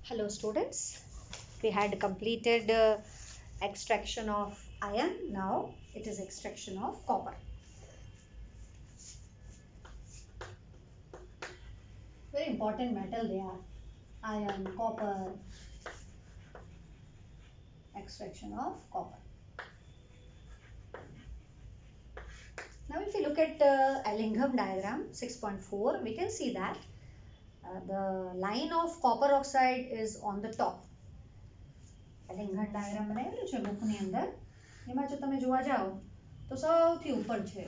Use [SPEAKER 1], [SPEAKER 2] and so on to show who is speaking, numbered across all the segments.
[SPEAKER 1] Hello students, we had completed extraction of iron. Now it is extraction of copper. Very important metal they are. Iron, copper, extraction of copper. Now if you look at Ellingham diagram 6.4, we can see that the line of copper oxide is on the top. Ellingham diagram બનાવેલું છે બુકની અંદર. એમાં જો તમે જોવા જાઓ તો સૌથી ઉપર છે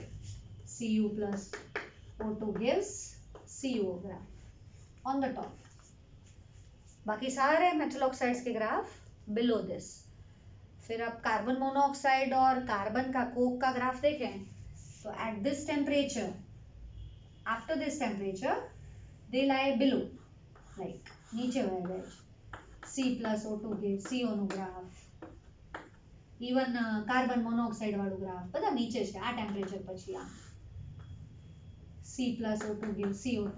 [SPEAKER 1] Cu plus O2 gives CO graph on the top. बाकी सारे मेटल ऑक्साइड्स के ग्राफ बिलो दिस. फिर आप कार्बन मोनोऑक्साइड और कार्बन का कोक का ग्राफ देखें तो at this temperature, after this temperature they lie below, like नीचे वह गए. C+O2 gives CO નું ગ્રાફ, ઇવન કાર્બન મોનોऑक्साइड વાળું ગ્રાફ બધા નીચે છે આ ટેમ્પરેચર પછી. આ C+O2 gives CO2.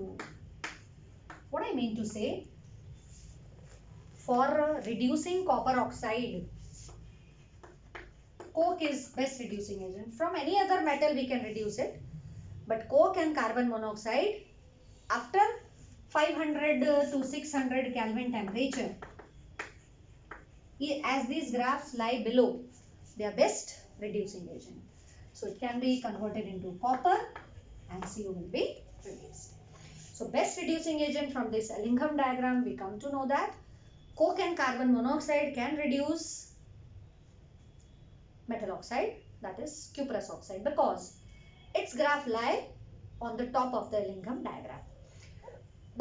[SPEAKER 1] What I mean to say, for reducing copper oxide, coke is best reducing agent. From any other metal we can reduce it, but coke and carbon monoxide after 500 to 600 Kelvin temperature, as these graphs lie below, they are best reducing agent. So it can be converted into copper and CO will be reduced. So best reducing agent from this Ellingham diagram, we come to know that coke and carbon monoxide can reduce metal oxide, that is cuprous oxide, because its graph lie on the top of the Ellingham diagram.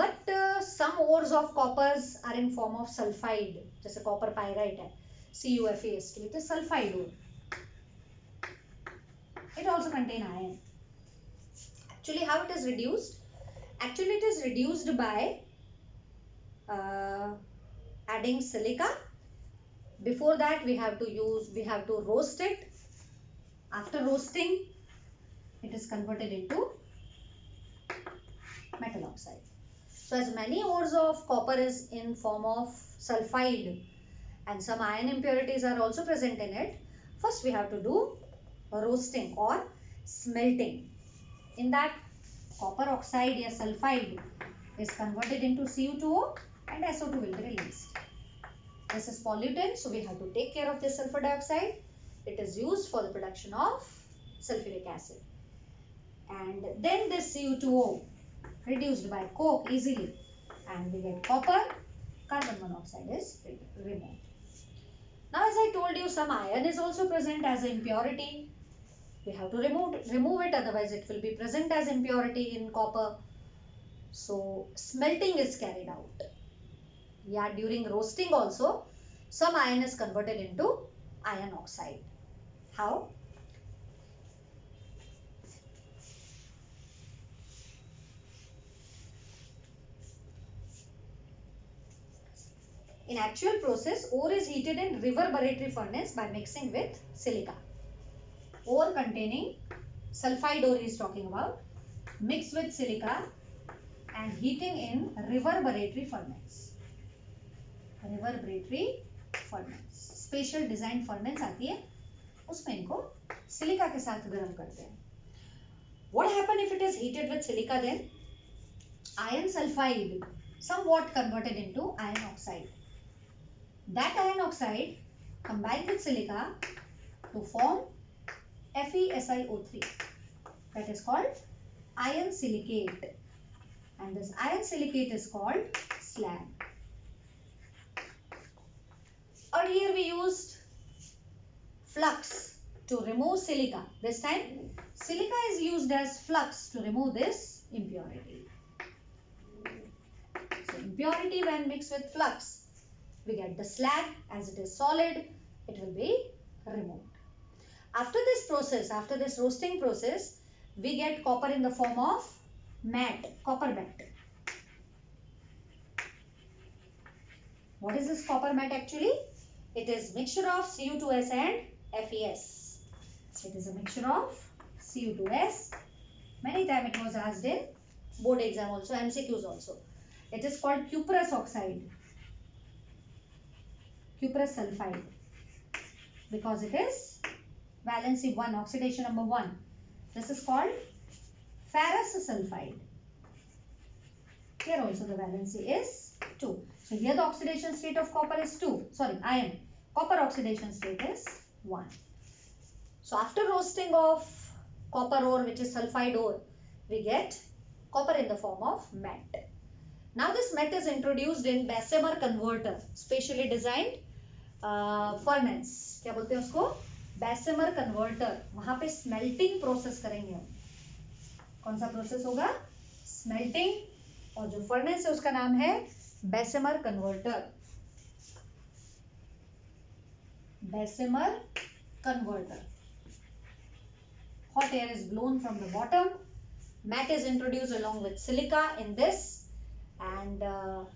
[SPEAKER 1] But some ores of coppers are in form of sulfide, जैसे copper pyrite है CuFeS2, it is sulfide ore. It also contain iron. Actually, how it is reduced? Actually, it is reduced by adding silica. Before that, we have to roast it. After roasting, it is converted into metal oxide. So as many ores of copper is in form of sulfide and some iron impurities are also present in it, first we have to do roasting or smelting. In that, copper oxide or sulfide is converted into Cu2O and SO2 will be released. This is pollutant, so we have to take care of this sulfur dioxide. It is used for the production of sulfuric acid. And then this Cu2O reduced by coke easily and we get copper, carbon monoxide is removed. Now as I told you, some iron is also present as an impurity. We have to remove it, otherwise it will be present as impurity in copper. So smelting is carried out. Yeah, during roasting also some iron is converted into iron oxide. How? In actual process, ore is heated in reverberatory furnace by mixing with silica. Ore containing sulfide ore is talking about, mixed with silica and heating in reverberatory furnace. Reverberatory furnace, special design furnace आती है, उसमें इनको silica के साथ गर्म करते हैं. What happen if it is heated with silica? Then iron sulfide somewhat converted into iron oxide. That iron oxide combined with silica to form FeSiO3, that is called iron silicate, and this iron silicate is called slag. Earlier we used flux to remove silica. This time silica is used as flux to remove this impurity. So impurity when mixed with flux, we get the slag. As it is solid, it will be removed. After this process, after this roasting process, we get copper in the form of matte, copper matte. What is this copper matte actually? It is mixture of Cu2S and FeS. It is a mixture of Cu2S. Many times it was asked in board exam also, MCQs also. It is called cuprous oxide. cuprous sulfide, because it is valency 1, oxidation number 1. This is called ferrous sulfide. Here also the valency is 2. So here the oxidation state of copper is 2. Sorry, iron. Copper oxidation state is 1. So after roasting of copper ore, which is sulfide ore, we get copper in the form of matte. Now this matte is introduced in Bessemer converter, specially designed furnace. क्या बोलते हैं उसको? Bessemer converter. वहाँ पे smelting process करेंगे हम. कौन सा process होगा? Smelting. और जो furnace है उसका नाम है Bessemer converter. Bessemer converter. Hot air is blown from the bottom. Matte is introduced along with silica in this. And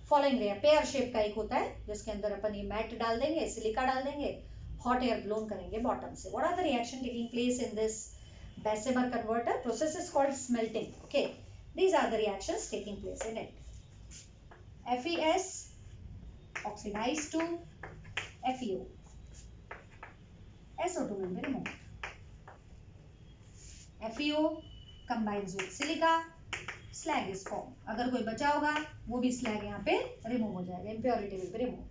[SPEAKER 1] following layer pear shape का एक होता है जिसके अंदर अपन ये मैट डाल देंगे, सिलिका डाल देंगे, हॉट एयर ब्लोन करेंगे बॉटम से. What are the reaction taking place in this Bessemer converter? Process is called smelting. Okay, these are the reactions taking place in it. FeS oxidize to FeO. SO2 will be removed. FeO combines with silica. Slag is formed. अगर कोई बचा होगा वो भी slag यहाँ पे remove हो जाएगा. Impurity will be removed.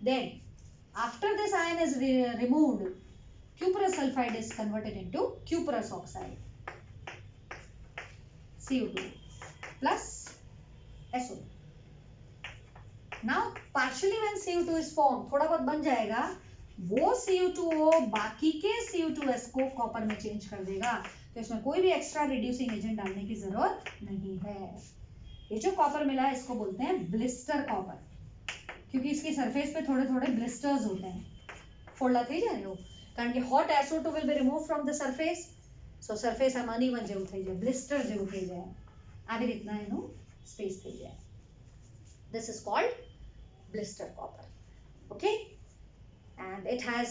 [SPEAKER 1] Then after this ion is removed, cuprous sulfide is converted into cuprous oxide. CO2 plus SO2. Now partially when CO2 is formed, थोड़ा बहुत बन जाएगा, वो CO2O बाकी के CO2S को कॉपर में चेंज कर देगा. तो इसमें कोई भी एक्स्ट्रा रिड्यूसिंग एजेंट डालने की जरूरत नहीं है. ये जो कॉपर मिला है इसको बोलते हैं ब्लिस्टर कॉपर, क्योंकि इसकी सरफेस पे थोड़े थोड़े ब्लिस्टर्स होते हैं. फोल्डा થઈ જાય ને કારણ કે hot SO2 will be removed from the surface, so surface આમ uneven જેવું થઈ જાય, blister જેવું થઈ જાય, આવી રીતના એનું સ્પેસ થઈ જાય. This is called blister copper. Okay, and it has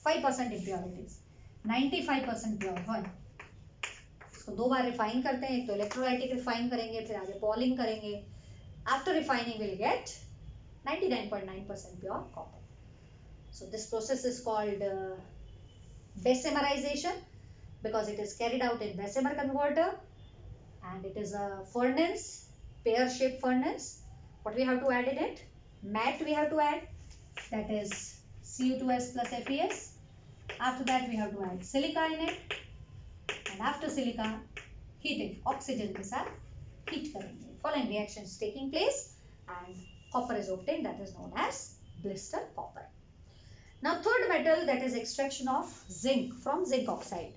[SPEAKER 1] 5% impurities. 95% pure है. इसको दो बार रिफाइन करते हैं, एक तो इलेक्ट्रोलाइटिक रिफाइन करेंगे, फिर आगे पॉलिंग करेंगे. After refining will get 99.9% pure copper. So this process is called Bessemerization because it is carried out in Bessemer converter, and it is a furnace, pear shaped furnace. What we have to add in it? Matte we have to add, that is Cu2S plus FeS. After that we have to add silica in it, and after silica heating, oxygen के साथ heat करेंगे. Following reactions taking place and copper is obtained, that is known as blister copper. Now third metal, that is extraction of zinc from zinc oxide.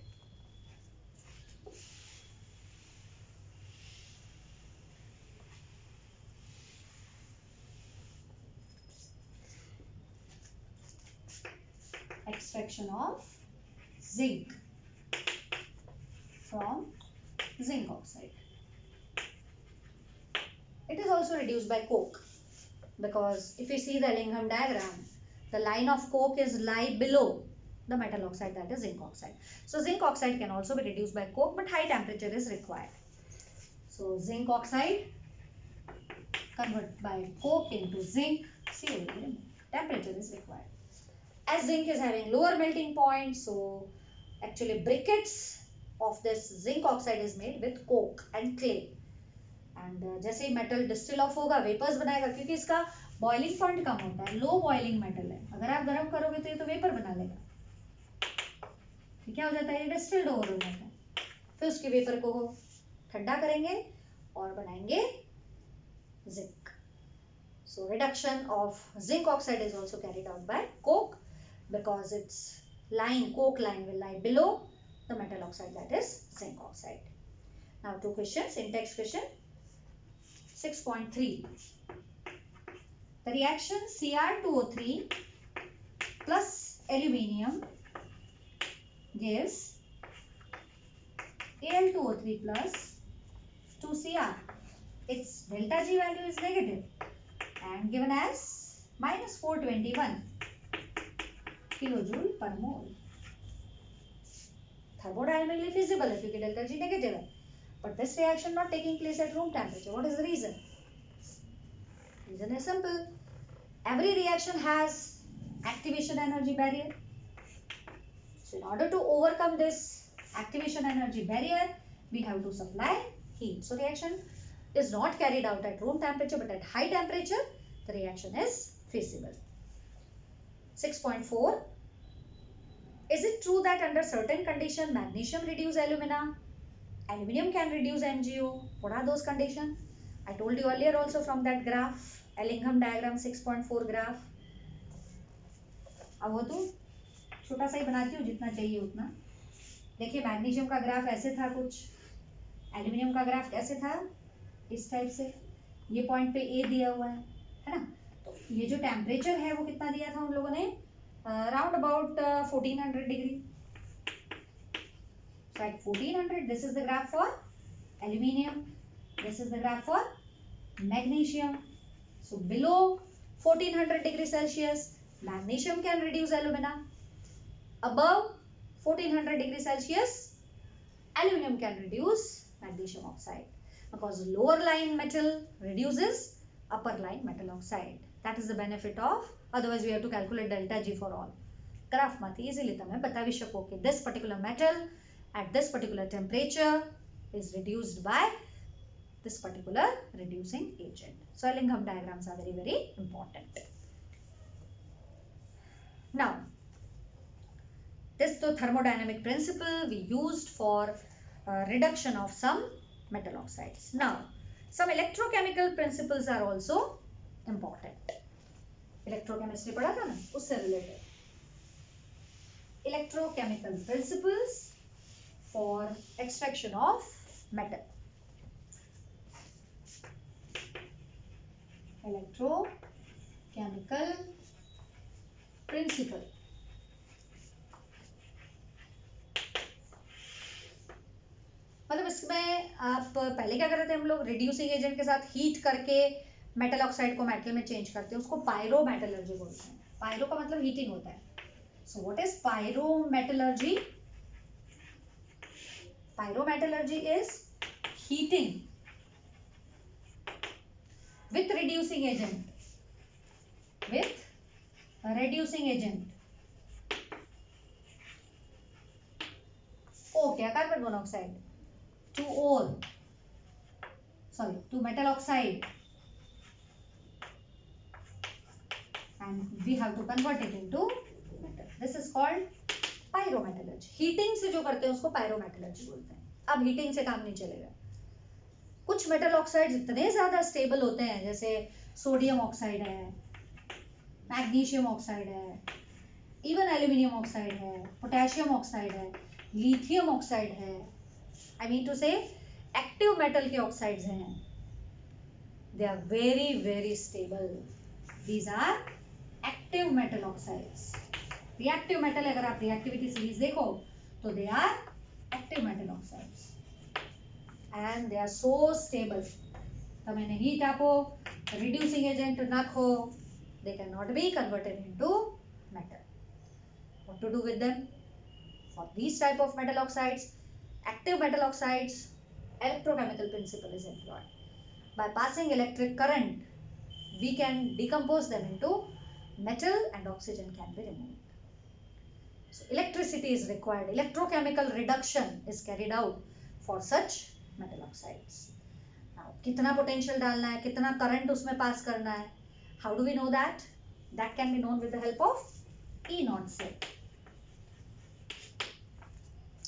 [SPEAKER 1] Extraction of zinc from zinc oxide. It is also reduced by coke, because if you see the Lingham diagram, the line of coke is lie below the metal oxide, that is zinc oxide. So zinc oxide can also be reduced by coke, but high temperature is required. So zinc oxide convert by coke into zinc, CO, temperature is required. As zinc is having lower melting point, so actually briquettes of this zinc oxide is made with coke and clay. And जैसे ही metal distil of होगा, vapours बनाएगा, क्योंकि इसका boiling point कम होता है, low boiling metal है. अगर आप गर्म करोगे तो ये तो वेपर बना लेगा. क्या हो जाता है, ये डिस्टिल्ड ओवर हो जाता है. फिर उसके वेपर को ठंडा करेंगे और बनाएंगे zinc. So reduction of zinc oxide is also carried out by coke, because its line, coke line, will lie below the metal oxide, that is zinc oxide. Now two questions in text question 6.3. The reaction Cr2O3 plus aluminium gives Al2O3 plus 2Cr. Its delta G value is negative and given as minus 421 kilojoule per mole. Thermodynamically feasible है क्योंकि delta G negative है. But this reaction not taking place at room temperature. What is the reason? Reason is simple. Every reaction has activation energy barrier. So in order to overcome this activation energy barrier, we have to supply heat. So reaction is not carried out at room temperature, but at high temperature, the reaction is feasible. 6.4. Is it true that under certain conditions, magnesium reduces alumina? Aluminium can reduce MgO. What are those conditions? I told you earlier also from that graph, Ellingham diagram 6.4 graph. अब वो तो छोटा सा ही बनाती हूँ, जितना चाहिए उतना. देखिए मैग्नीशियम का ग्राफ ऐसे था कुछ, एल्यूमिनियम का ग्राफ कैसे था, इस टाइप से. ये पॉइंट पे ए दिया हुआ है ना. तो ये जो टेम्परेचर है वो कितना दिया था उन लोगों ने, round about 1400 degree. So at 1400, this is the graph for aluminium, this is the graph for magnesium. So below 1400 degrees Celsius, magnesium can reduce alumina. Above 1400 degrees Celsius, aluminium can reduce magnesium oxide, because lower line metal reduces upper line metal oxide. That is the benefit of, otherwise we have to calculate delta G for all. Graph માંથી easily તમે બતાવી શકો કે this particular metal at this particular temperature is reduced by this particular reducing agent. So Ellingham diagrams are very, very important. Now, this is the thermodynamic principle we used for reduction of some metal oxides. Now, some electrochemical principles are also important. Electrochemistry पढ़ा था ना, उससे related. Electrochemical principles for extraction of metal. Electrochemical principle. मतलब इसमें आप पहले क्या करते थे हम लोग, रिड्यूसिंग एजेंट के साथ हीट करके मेटल ऑक्साइड को मेटल में चेंज करते हैं, उसको पायरोमेटलर्जी बोलते हैं. पायरो का मतलब हीटिंग होता है. So what is pyrometallurgy? Pyrometallurgy is heating with reducing agent. With reducing agent. O क्या, carbon monoxide, to ore, sorry, to metal oxide, and we have to convert it into metal. This is called pyrometallurgy. Heating से जो करते हैं उसको pyrometallurgy बोलते हैं. अब heating से काम नहीं चलेगा. कुछ मेटल ऑक्साइड इतने ज्यादा स्टेबल होते हैं, जैसे सोडियम ऑक्साइड है, मैग्नीशियम ऑक्साइड है, इवन एल्यूमिनियम ऑक्साइड है, पोटेशियम ऑक्साइड है, लिथियम ऑक्साइड है. I mean to say active metal के ऑक्साइड्स हैं. They are very very stable. These are active metal oxides. Reactive metal, अगर आप रिएक्टिविटी सीरीज देखो तो they are active metal oxides and they are so stable. તમે એને heat આપો, reducing agent નાખો, they cannot be converted into metal. What to do with them? For these type of metal oxides, active metal oxides, electrochemical principle is employed. By passing electric current, we can decompose them into metal and oxygen can be removed. So electricity is required. Electrochemical reduction is carried out for such metal oxides. Now, कितना potential डालना है, कितना current उसमें pass करना है. How do we know that? That can be known with the help of E0 cell.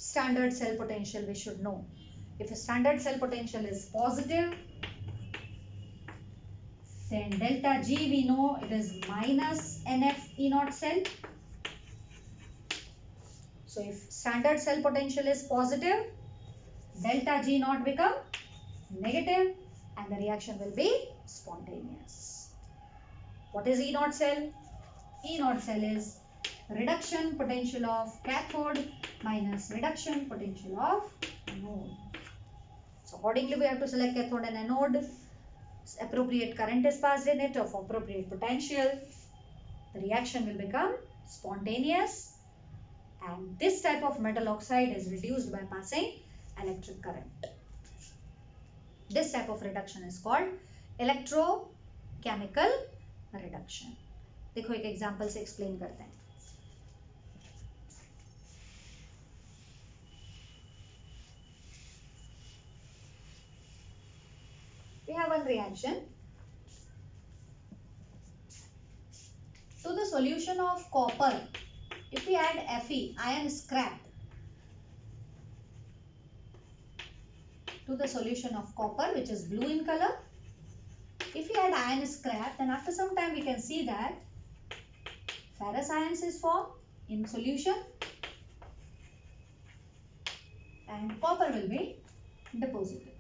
[SPEAKER 1] Standard cell potential we should know. If a standard cell potential is positive, then delta G we know it is minus NF E0 cell. So if standard cell potential is positive, delta G naught become negative and the reaction will be spontaneous. What is E naught cell? E naught cell is reduction potential of cathode minus reduction potential of anode. So accordingly we have to select cathode and anode. Appropriate current is passed in it of appropriate potential. The reaction will become spontaneous. And this type of metal oxide is reduced by passing electric current. This type of reduction is called electrochemical reduction. देखो एक example से explain करते हैं. We have one reaction. To the solution of copper, if we add Fe, iron scrap, to the solution of copper, which is blue in color, if we add iron scrap, then after some time we can see that ferrous ions is formed in solution and copper will be deposited.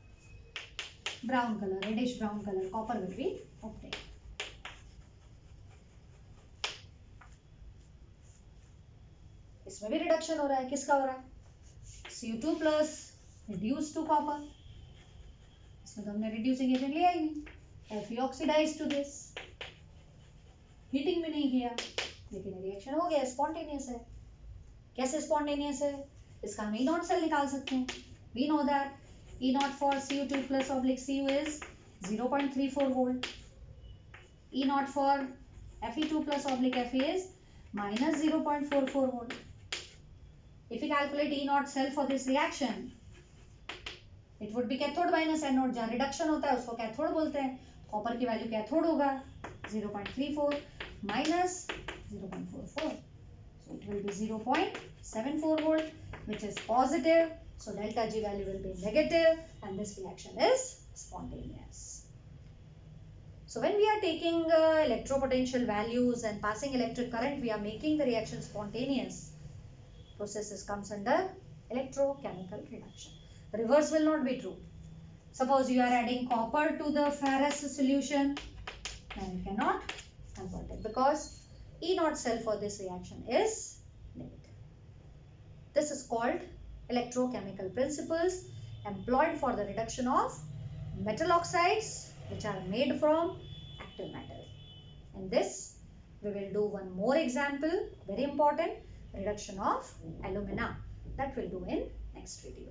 [SPEAKER 1] Brown color, reddish brown color, copper will be obtained. इसमें भी reduction हो रहा है. किसका हो रहा है? Cu2 plus reduced to copper. इसमें तो हमने reducing agent लिया ही नहीं. Fe oxidized to this. Heating भी नहीं किया, लेकिन रिएक्शन हो गया, स्पॉन्टेनियस है. कैसे स्पॉन्टेनियस है? इसका हम E0 सेल निकाल सकते हैं. We know that E0 for Cu2 plus oblique Cu is 0.34 volt. E0 for Fe2 plus oblique Fe is minus 0.44 volt. If we calculate E0 cell for this reaction, it would be cathode minus anode. जहाँ reduction होता है उसको cathode बोलते हैं. Copper की value cathode होगा 0.34 minus 0.44. So it will be 0.74 volt, which is positive. So delta G value will be negative, and this reaction is spontaneous. So when we are taking electropotential values and passing electric current, we are making the reaction spontaneous. Processes comes under electrochemical reduction. The reverse will not be true. Suppose you are adding copper to the ferrous solution, then you cannot convert it because E0 cell for this reaction is negative. This is called electrochemical principles employed for the reduction of metal oxides which are made from active metal. In this, we will do one more example, very important, reduction of alumina. That we'll do in next video.